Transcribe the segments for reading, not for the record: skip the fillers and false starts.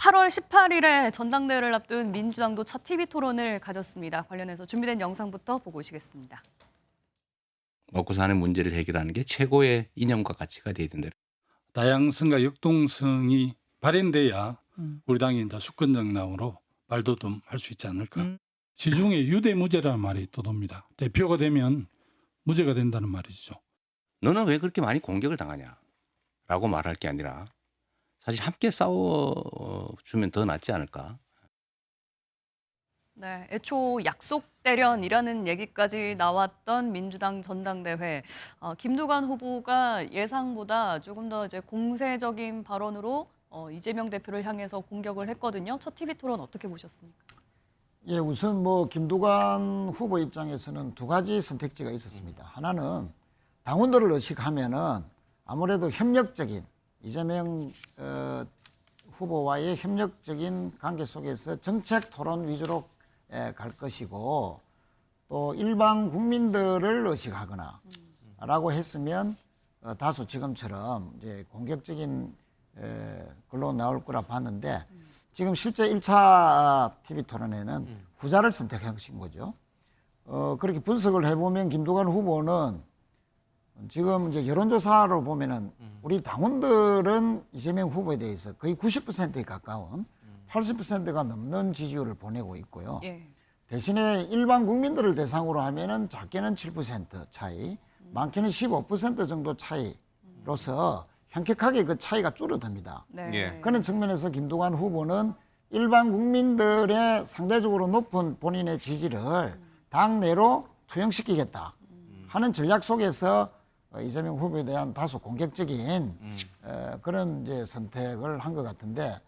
8월 18일에 전당대회를 앞둔 민주당도 첫 TV 토론을 가졌습니다. 관련해서 준비된 영상부터 보고 오시겠습니다. 먹고 사는 문제를 해결하는 게 최고의 이념과 가치가 돼야 된다. 다양성과 역동성이 발현돼야 우리 당이 이제 수권 정당으로 발돋움할 수 있지 않을까. 시중에 유대무죄라는 말이 떠돕니다. 대표가 되면 무죄가 된다는 말이죠. 너는 왜 그렇게 많이 공격을 당하냐? 라고 말할 게 아니라 사실 함께 싸워주면 더 낫지 않을까? 네, 애초 약속 대련이라는 얘기까지 나왔던 민주당 전당대회. 김두관 후보가 예상보다 조금 더 이제 공세적인 발언으로 이재명 대표를 향해서 공격을 했거든요. 첫 TV 토론 어떻게 보셨습니까? 예, 우선 김두관 후보 입장에서는 두 가지 선택지가 있었습니다. 하나는 당원들을 의식하면은 아무래도 협력적인 이재명 후보와의 협력적인 관계 속에서 정책 토론 위주로 갈 것이고, 또 일반 국민들을 의식하거나 라고 했으면 다소 지금처럼 이제 공격적인 걸로 나올 거라 봤는데, 지금 실제 1차 TV 토론에는 후자를 선택하신 거죠. 그렇게 분석을 해보면 김두관 후보는 지금 이제 여론조사로 보면은 우리 당원들은 이재명 후보에 대해서 거의 90%에 가까운 80%가 넘는 지지율을 보내고 있고요. 예. 대신에 일반 국민들을 대상으로 하면은 작게는 7% 차이, 많게는 15% 정도 차이로서 현격하게 그 차이가 줄어듭니다. 네. 예. 그런 측면에서 김두관 후보는 일반 국민들의 상대적으로 높은 본인의 지지를 당내로 투영시키겠다 하는 전략 속에서 이재명 후보에 대한 다소 공격적인 그런 이제 선택을 한 것 같은데,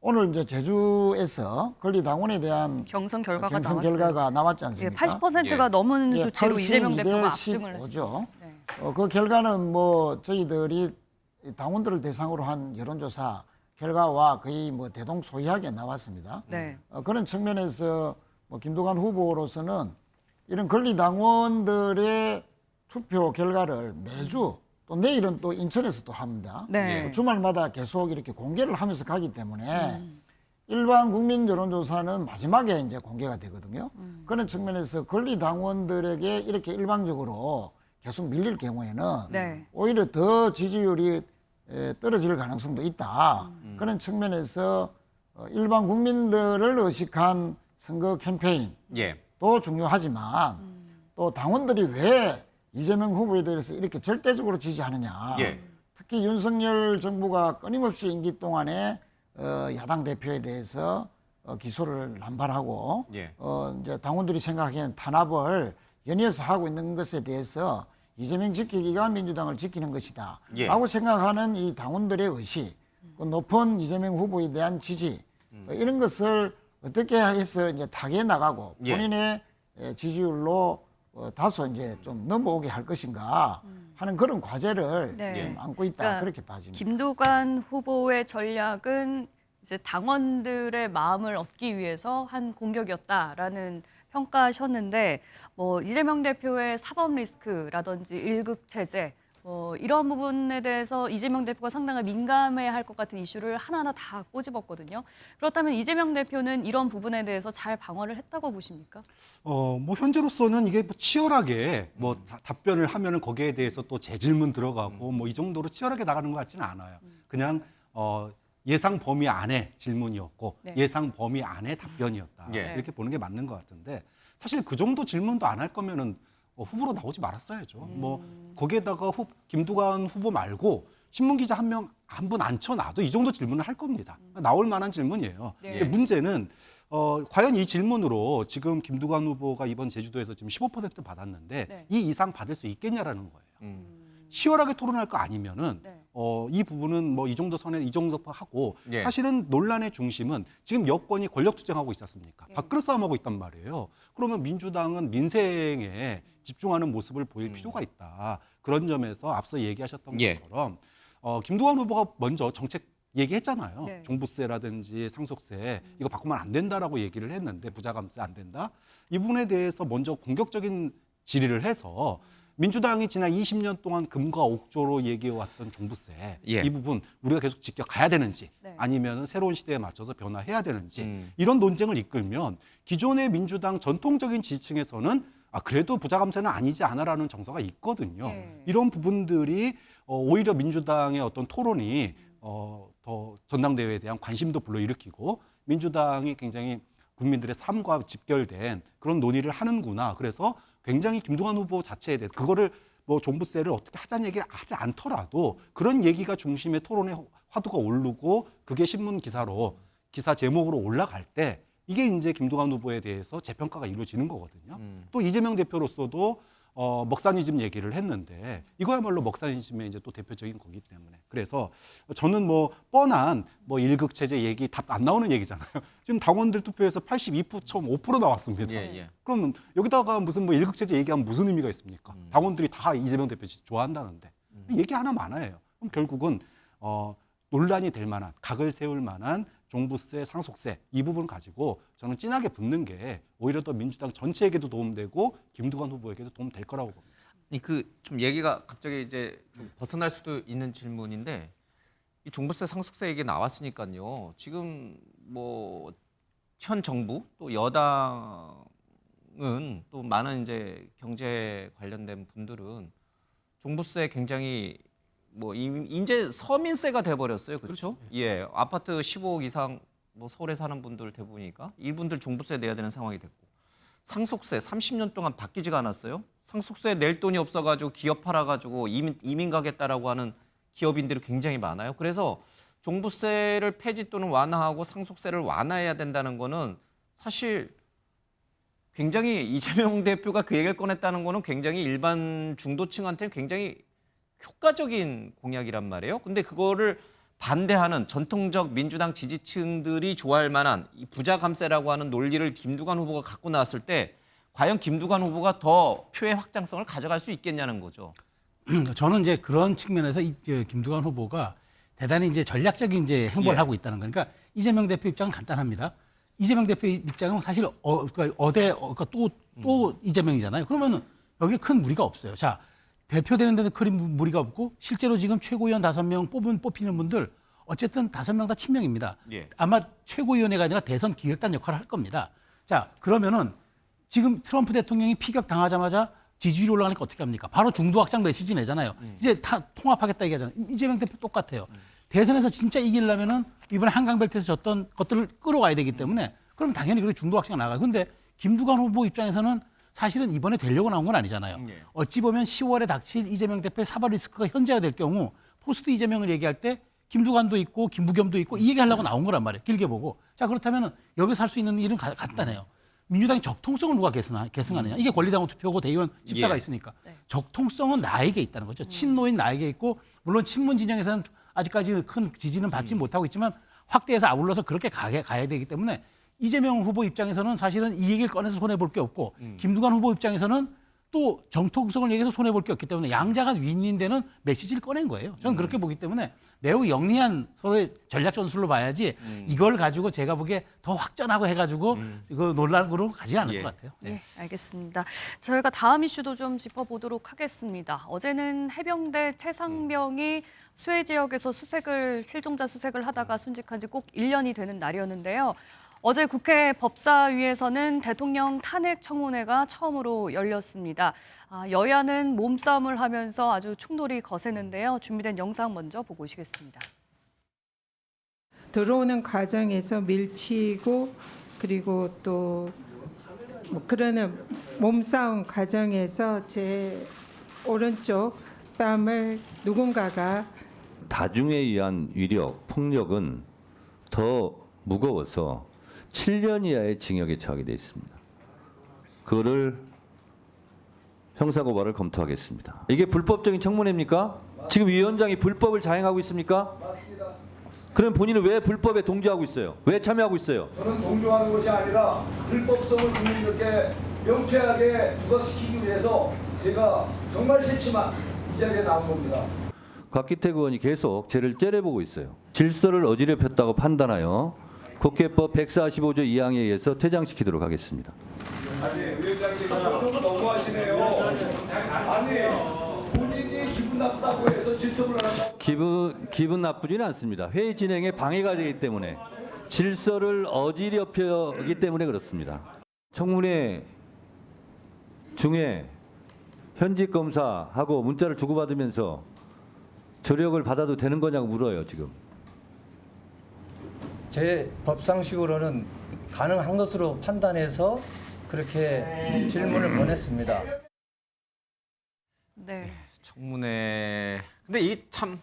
오늘 이제 제주에서 권리당원에 대한 경선 결과가 경선 나왔어요. 결과가 나왔지 예, 않습니까? 80%가 예. 넘은 예, 수치로 82대 이재명 대표가 압승을 15죠. 했습니다. 네. 그 결과는 뭐 저희들이 당원들을 대상으로 한 여론조사 결과와 거의 뭐 대동소이하게 나왔습니다. 네. 그런 측면에서 뭐 김두관 후보로서는 이런 권리당원들의 투표 결과를 매주, 또 내일은 또 인천에서 또 합니다. 네. 주말마다 계속 이렇게 공개를 하면서 가기 때문에 일반 국민 여론조사는 마지막에 이제 공개가 되거든요. 그런 측면에서 권리당원들에게 이렇게 일방적으로 계속 밀릴 경우에는 네. 오히려 더 지지율이 떨어질 가능성도 있다. 그런 측면에서 일반 국민들을 의식한 선거 캠페인도 예. 중요하지만 또 당원들이 왜 이재명 후보에 대해서 이렇게 절대적으로 지지하느냐. 예. 특히 윤석열 정부가 끊임없이 임기 동안에 야당 대표에 대해서 기소를 남발하고 예. 이제 당원들이 생각하기에는 탄압을 연이어서 하고 있는 것에 대해서 이재명 지키기가 민주당을 지키는 것이다. 예. 라고 생각하는 이 당원들의 의식, 그 높은 이재명 후보에 대한 지지, 이런 것을 어떻게 해서 이제 타개해 나가고 예. 본인의 지지율로 다소 이제 좀 넘어오게 할 것인가 하는 그런 과제를 네. 지금 안고 있다. 그러니까 그렇게 봐집니다. 김두관 후보의 전략은 이제 당원들의 마음을 얻기 위해서 한 공격이었다라는 평가하셨는데, 뭐 이재명 대표의 사법 리스크라든지 일극 체제, 이런 부분에 대해서 이재명 대표가 상당히 민감해할 것 같은 이슈를 하나하나 다 꼬집었거든요. 그렇다면 이재명 대표는 이런 부분에 대해서 잘 방어를 했다고 보십니까? 뭐 현재로서는 이게 뭐 치열하게 뭐 답변을 하면은 거기에 대해서 또 재질문 들어가고 뭐 이 정도로 치열하게 나가는 것 같지는 않아요. 그냥 예상 범위 안에 질문이었고 네. 예상 범위 안에 답변이었다. 예. 이렇게 보는 게 맞는 것 같은데, 사실 그 정도 질문도 안 할 거면은 후보로 나오지 말았어야죠. 뭐 거기에다가 김두관 후보 말고 신문 기자 한 분 앉혀놔도 이 정도 질문을 할 겁니다. 나올 만한 질문이에요. 네. 근데 문제는 과연 이 질문으로 지금 김두관 후보가 이번 제주도에서 지금 15% 받았는데 네. 이 이상 받을 수 있겠냐라는 거예요. 치열하게 토론할 거 아니면은 네. 이 부분은 뭐 이 정도 선에 이 정도 하고, 예. 사실은 논란의 중심은 지금 여권이 권력 투쟁하고 있지 않습니까? 예. 밥그릇 싸움하고 있단 말이에요. 그러면 민주당은 민생에 집중하는 모습을 보일 필요가 있다. 그런 점에서 앞서 얘기하셨던 예. 것처럼 김두관 후보가 먼저 정책 얘기했잖아요. 네. 종부세라든지 상속세 이거 바꾸면 안 된다라고 얘기를 했는데, 부자감세 안 된다. 이 부분에 대해서 먼저 공격적인 질의를 해서 민주당이 지난 20년 동안 금과 옥조로 얘기해왔던 종부세 예. 이 부분 우리가 계속 지켜가야 되는지 네. 아니면 새로운 시대에 맞춰서 변화해야 되는지 이런 논쟁을 이끌면 기존의 민주당 전통적인 지지층에서는 그래도 부자 감세는 아니지 않아라는 정서가 있거든요. 네. 이런 부분들이 오히려 민주당의 어떤 토론이 더 전당대회에 대한 관심도 불러일으키고 민주당이 굉장히 국민들의 삶과 집결된 그런 논의를 하는구나. 그래서 굉장히 김두관 후보 자체에 대해서 그거를 뭐 종부세를 어떻게 하자는 얘기를 하지 않더라도 그런 얘기가 중심의 토론의 화두가 오르고 그게 신문 기사로 기사 제목으로 올라갈 때 이게 이제 김두관 후보에 대해서 재평가가 이루어지는 거거든요. 또 이재명 대표로서도 먹사니즘 얘기를 했는데 이거야말로 먹사니즘의 이제 또 대표적인 거기 때문에 그래서 저는 뭐 뻔한 뭐 일극 체제 얘기 답 안 나오는 얘기잖아요. 지금 당원들 투표에서 82.5% 나왔습니다. 예. 그러면 여기다가 무슨 뭐 일극 체제 얘기하면 무슨 의미가 있습니까? 당원들이 다 이재명 대표 좋아한다는데 얘기 하나 많아요. 그럼 결국은 논란이 될 만한 각을 세울 만한 종부세, 상속세 이 부분 가지고 저는 진하게 붙는 게 오히려 더 민주당 전체에게도 도움되고 김두관 후보에게도 도움될 거라고 봅니다. 좀 얘기가 갑자기 이제 좀 벗어날 수도 있는 질문인데 이 종부세, 상속세 얘기 나왔으니까요. 지금 뭐 현 정부 또 여당은 또 많은 이제 경제 관련된 분들은 종부세 굉장히 뭐 이제 서민세가 돼버렸어요, 그렇죠? 예, 아파트 15억 이상 뭐 서울에 사는 분들 대부분이니까 이분들 종부세 내야 되는 상황이 됐고 상속세 30년 동안 바뀌지가 않았어요. 상속세 낼 돈이 없어가지고 기업 팔아가지고 이민 가겠다라고 하는 기업인들이 굉장히 많아요. 그래서 종부세를 폐지 또는 완화하고 상속세를 완화해야 된다는 거는 사실 굉장히 이재명 대표가 그 얘기를 꺼냈다는 거는 굉장히 일반 중도층한테는 굉장히 효과적인 공약이란 말이에요. 근데 그거를 반대하는 전통적 민주당 지지층들이 좋아할 만한 이 부자 감세라고 하는 논리를 김두관 후보가 갖고 나왔을 때 과연 김두관 후보가 더 표의 확장성을 가져갈 수 있겠냐는 거죠. 저는 이제 그런 측면에서 김두관 후보가 대단히 이제 전략적인 이제 행보를 예. 하고 있다는 거니까 이재명 대표 입장은 간단합니다. 이재명 대표 입장은 사실 그러니까 또 이재명이잖아요. 그러면은 여기에 큰 무리가 없어요. 자, 대표되는 데는 큰 무리가 없고 실제로 지금 최고위원 5명 뽑히는 분들 어쨌든 5명 다 친명입니다. 예. 아마 최고위원회가 아니라 대선 기획단 역할을 할 겁니다. 자, 그러면은 지금 트럼프 대통령이 피격 당하자마자 지지율이 올라가니까 어떻게 합니까? 바로 중도 확장 메시지 내잖아요. 이제 다 통합하겠다 얘기하잖아요. 이재명 대표 똑같아요. 대선에서 진짜 이기려면은 이번에 한강벨트에서 졌던 것들을 끌어와야 되기 때문에 그럼 당연히 그렇게 중도 확장 나가요. 근데 김두관 후보 입장에서는 사실은 이번에 되려고 나온 건 아니잖아요. 예. 어찌 보면 10월에 닥칠 이재명 대표의 사법 리스크가 현재화될 경우 포스트 이재명을 얘기할 때 김두관도 있고 김부겸도 있고 이 얘기하려고 나온 거란 말이에요. 길게 보고. 자, 그렇다면 여기서 할 수 있는 일은 간단해요. 민주당이 적통성을 누가 계승하느냐. 이게 권리당원 투표고 대의원 십자가 예. 있으니까. 네. 적통성은 나에게 있다는 거죠. 친노인 나에게 있고 물론 친문 진영에서는 아직까지 큰 지지는 받지 못하고 있지만 확대해서 아울러서 그렇게 가야 되기 때문에 이재명 후보 입장에서는 사실은 이 얘기를 꺼내서 손해볼 게 없고 김두관 후보 입장에서는 또 정통성을 얘기해서 손해볼 게 없기 때문에 양자가 윈윈되는 메시지를 꺼낸 거예요. 저는 그렇게 보기 때문에 매우 영리한 서로의 전략 전술로 봐야지 이걸 가지고 제가 보기에 더 확전하고 해가지고 이거 논란으로 가지 않을 예. 것 같아요. 네, 알겠습니다. 저희가 다음 이슈도 좀 짚어보도록 하겠습니다. 어제는 해병대 최상병이 수해 지역에서 실종자 수색을 하다가 순직한 지 꼭 1년이 되는 날이었는데요. 어제 국회 법사위에서는 대통령 탄핵 청문회가 처음으로 열렸습니다. 여야는 몸싸움을 하면서 아주 충돌이 거세는데요. 준비된 영상 먼저 보고 오시겠습니다. 들어오는 과정에서 밀치고 그리고 또 뭐 그러는 몸싸움 과정에서 제 오른쪽 뺨을 누군가가 다중에 의한 위력, 폭력은 더 무거워서 7년 이하의 징역에 처하게 돼 있습니다. 그거를 형사고발을 검토하겠습니다. 이게 불법적인 청문회입니까? 지금 위원장이 불법을 자행하고 있습니까? 맞습니다. 그럼 본인은 왜 불법에 동조하고 있어요? 왜 참여하고 있어요? 저는 동조하는 것이 아니라 불법성을 국민들께 명쾌하게 부각시키기 위해서 제가 정말 싫지만 이 자리에 나온 겁니다. 곽기택 의원이 계속 죄를 째려보고 있어요. 질서를 어지럽혔다고 판단하여 국회법 145조 2항에 의해서 퇴장시키도록 하겠습니다. 아니 위원장님 너무하시네요. 아니 본인이 기분 나쁘다고 해서 질서를 안 한다고. 기분 나쁘지는 않습니다. 회의 진행에 방해가 되기 때문에 질서를 어지럽히기 때문에 그렇습니다. 청문회 중에 현직 검사하고 문자를 주고받으면서 조력을 받아도 되는 거냐고 물어요 지금. 제 법상식으로는 가능한 것으로 판단해서 그렇게 질문을 보냈습니다. 네. 청문회. 근데 이 참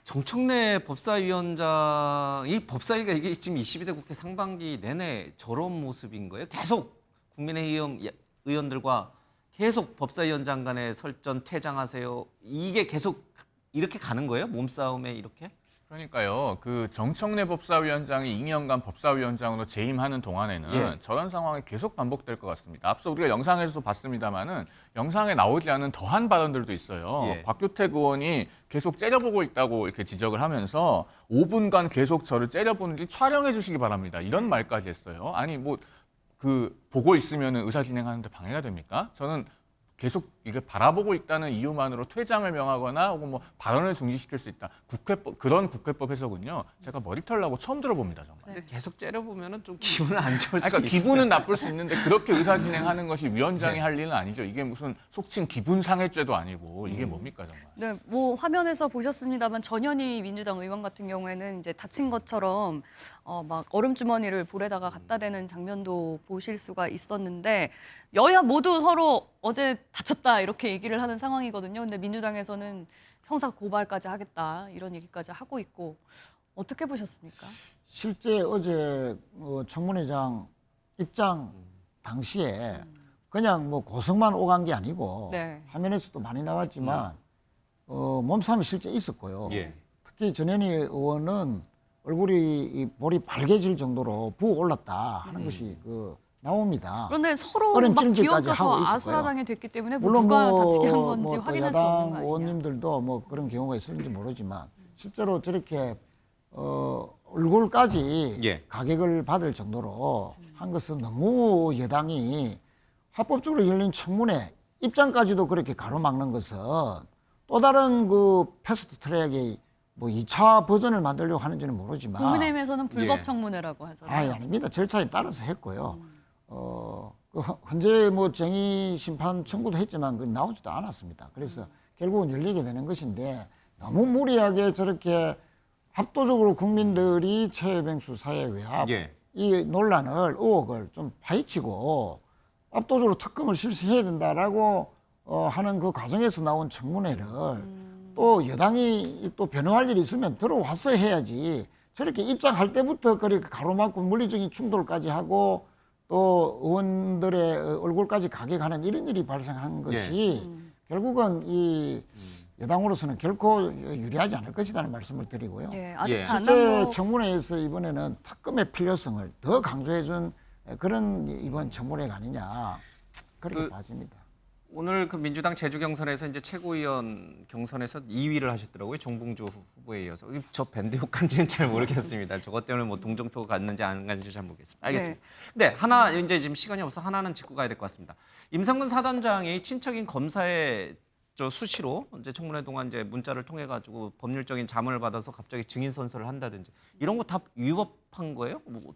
정청래 법사위원장 이 법사위가 이게 지금 22대 국회 상반기 내내 저런 모습인 거예요. 계속 국민의힘 의원들과 계속 법사위원장 간에 설전 퇴장하세요. 이게 계속 이렇게 가는 거예요? 몸싸움에 이렇게? 그러니까요. 그 정청래 법사위원장이 2년간 법사위원장으로 재임하는 동안에는 예. 저런 상황이 계속 반복될 것 같습니다. 앞서 우리가 영상에서도 봤습니다마는 영상에 나오지 않은 더한 발언들도 있어요. 예. 곽규택 의원이 계속 째려보고 있다고 이렇게 지적을 하면서 5분간 계속 저를 째려보는지 촬영해 주시기 바랍니다. 이런 말까지 했어요. 아니 뭐 그 보고 있으면 의사 진행하는데 방해가 됩니까? 저는 계속 이게 바라보고 있다는 이유만으로 퇴장을 명하거나 혹은 뭐 발언을 중지시킬 수 있다. 국회법 그런 국회법 해석은요. 제가 머리털 나고 처음 들어봅니다 정말. 근데 계속 째려보면은 좀 기분은 안 좋을 수 그러니까 있어요. 기분은 나쁠 수 있는데 그렇게 의사 진행하는 것이 위원장이 할 일은 아니죠. 이게 무슨 속칭 기분상해죄도 아니고 이게 뭡니까 정말. 네, 뭐 화면에서 보셨습니다만 전현희 민주당 의원 같은 경우에는 이제 다친 것처럼 막 얼음주머니를 볼에다가 갖다 대는 장면도 보실 수가 있었는데 여야 모두 서로 어제 다쳤다 이렇게 얘기를 하는 상황이거든요. 근데 민주당에서는 형사 고발까지 하겠다 이런 얘기까지 하고 있고 어떻게 보셨습니까? 실제 어제 청문회장 입장 당시에 그냥 뭐 고성만 오간 게 아니고 네. 화면에서도 많이 나왔지만 몸싸움이 실제 있었고요. 예. 특히 전현희 의원은 얼굴이 이 볼이 빨개질 정도로 부어올랐다 하는 것이 나옵니다. 그런데 서로 그런 막 찜질까지 하고 기어가서 있었고요. 아수라장이 됐기 때문에 뭐 물론 누가 다치게 한 건지 또 확인할 수 없는 거 야당 아니냐. 의원님들도 뭐 그런 경우가 있을지 모르지만 실제로 저렇게 얼굴까지 예. 가격을 받을 정도로 한 것은 너무 여당이 합법적으로 열린 청문회 입장까지도 그렇게 가로막는 것은 또 다른 그 패스트 트랙의 뭐 2차 버전을 만들려고 하는지는 모르지만 국민의힘에서는 불법 예. 청문회라고 하잖아요. 아닙니다. 절차에 따라서 했고요. 현재 뭐 정의 심판 청구도 했지만 그 나오지도 않았습니다. 그래서 결국은 열리게 되는 것인데 너무 무리하게 저렇게 압도적으로 국민들이 최혜병 수사의 외압 예. 이 논란을 의혹을 좀 파헤치고 압도적으로 특검을 실시해야 된다라고 하는 그 과정에서 나온 청문회를 또 여당이 또 변호할 일이 있으면 들어와서 해야지 저렇게 입장할 때부터 그렇게 가로막고 물리적인 충돌까지 하고 또 의원들의 얼굴까지 가격하는 이런 일이 발생한 것이 결국은 이 여당으로서는 결코 유리하지 않을 것이라는 말씀을 드리고요. 예, 아직 예. 안 실제 한 거. 청문회에서 이번에는 특검의 필요성을 더 강조해준 그런 이번 청문회가 아니냐 그렇게 봐집니다. 오늘 그 민주당 제주 경선에서 이제 최고위원 경선에서 2위를 하셨더라고요. 정봉주 후보에 이어서. 저 밴드 효과인지는 잘 모르겠습니다. 저것 때문에 뭐 동정표가 갔는지 안 갔는지 잘 모르겠습니다. 알겠습니다. 네, 하나 이제 지금 시간이 없어 하나는 짚고 가야 될 것 같습니다. 임성근 사단장이 친척인 검사의 수시로 이제 청문회 동안 이제 문자를 통해 가지고 법률적인 자문을 받아서 갑자기 증인 선서를 한다든지 이런 거 다 위법한 거예요? 뭐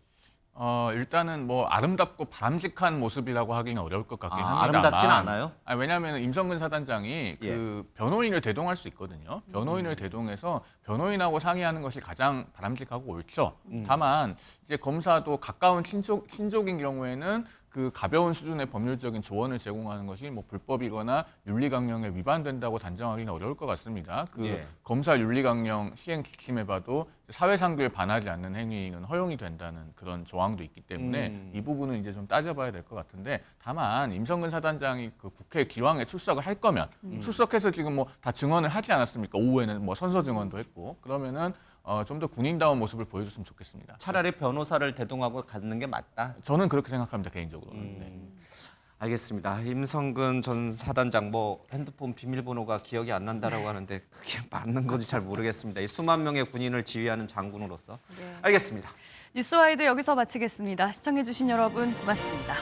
일단은 뭐 아름답고 바람직한 모습이라고 하기는 어려울 것 같긴 합니다만 아름답지는 않아요? 왜냐하면 임성근 사단장이 그 변호인을 대동할 수 있거든요. 변호인을 대동해서 변호인하고 상의하는 것이 가장 바람직하고 옳죠. 다만 이제 검사도 가까운 친족인 경우에는 그 가벼운 수준의 법률적인 조언을 제공하는 것이 뭐 불법이거나 윤리강령에 위반된다고 단정하기는 어려울 것 같습니다. 검사 윤리강령 시행 지침해봐도 사회상규에 반하지 않는 행위는 허용이 된다는 그런 조항도 있기 때문에 이 부분은 이제 좀 따져봐야 될 것 같은데 다만 임성근 사단장이 그 국회 기왕에 출석을 할 거면 출석해서 지금 뭐 다 증언을 하지 않았습니까? 오후에는 뭐 선서 증언도 했고 그러면은 좀 더 군인다운 모습을 보여줬으면 좋겠습니다. 차라리 변호사를 대동하고 갖는 게 맞다. 저는 그렇게 생각합니다 개인적으로는. 네. 알겠습니다. 임성근 전 사단장 뭐 핸드폰 비밀번호가 기억이 안 난다라고 하는데 그게 맞는 건지 잘 모르겠습니다. 이 수만 명의 군인을 지휘하는 장군으로서. 알겠습니다. 뉴스와이드 여기서 마치겠습니다. 시청해주신 여러분 고맙습니다.